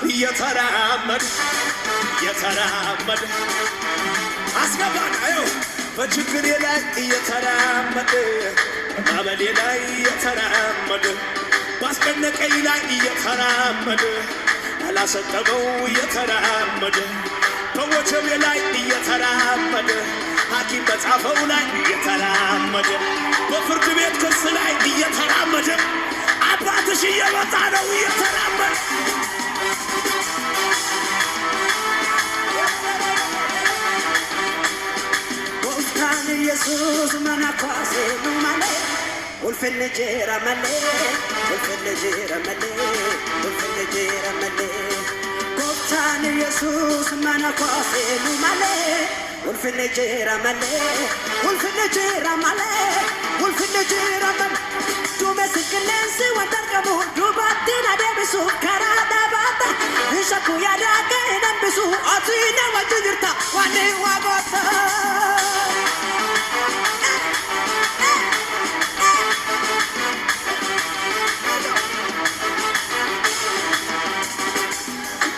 እየተራመደ አስገባን አዮ በችግሬ ላይ እየተራመደ በማበሌ ላይ እየተራመደ ባስጨነቀኝ ላይ እየተራመደ አላሰጠመው እየተራመደ በወጀቤ ላይ እየተራመደ ሐኪም በጻፈው ላይ እየተራመደ በፍርድ ቤት ክስ ላይ እየተራመደ አባትሽ እየመጣ ነው እየተራመደ ወፍታን ኢየሱስ መናኳሴ ነው ማለ ወልፈል ጀራ ማለ ወልፈል ጀራ ማለ ወልፈል ጀራ ማለ ወፍታን ኢየሱስ መናኳሴ ነው ማለ ወልፈል ጀራ ማለ ወልፈል ጀራ ማለ ወልፈል ጀራ ማለ ዱመስክነንስ ወንደርቀሙ ዱባቲና ደብሱ ከራዳባታ እንሸኩ ያዳቀ ነብሱ አቲና ወጅርታ ዋኔ ዋጎታ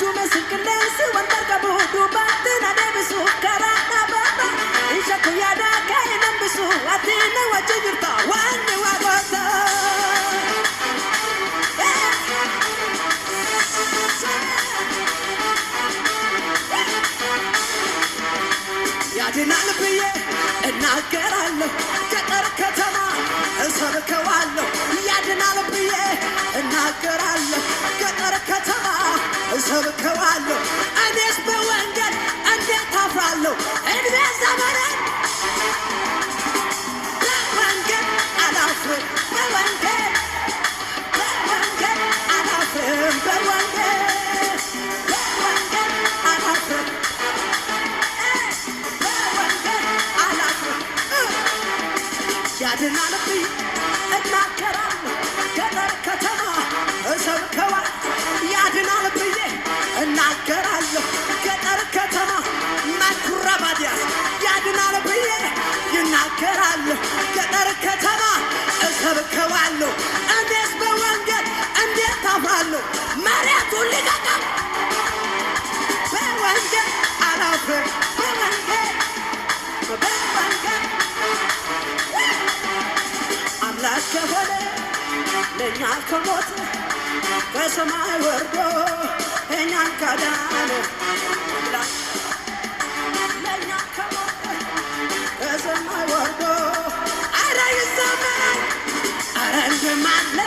ዱመስክነንስ ወንደርቀሙ ዱባቲና ደብሱ ከራዳባታ እንሸኩ ያዳቀ ነብሱ አቲና ወጅርታ ዋኔ ዋጎታ ያድናል ብዬ እናገራለሁ ገጠር ከተማ እሰብከዋለሁ ያድናል ብዬ እናገራለሁ ገጠር ከተማ እሰብከዋለሁ እኔስ በወንጌል እንዴት አፍራለሁ እድሜ ዘመኔን በወንጌል አላፍርም በወንጌል አላፍርም በወንጌል አላፍርም ያድናል ብዬ እናገራለሁ ገጠር ከተማ እሰብከዋለሁ ያድናል ብዬ እናገራለሁ ገጠር ከተማ ማኩራባዲያስ ያድናል ብዬ ይናገራለሁ ገጠር ከተማ እሰብከዋለሁ እንዴት በወንጌል እንዴት አፍራለሁ መሬቱን ልቀቃ በወንጌል አላፍርም በወንጌል አምላክ ከሆነ ለእኛ ከሞት ከሰማይ ወርዶ እኛን ካዳነ አምላክ ለእኛ ከሞት ከሰማይ ወርዶ አረ ይዘመራል አረ እንደማለ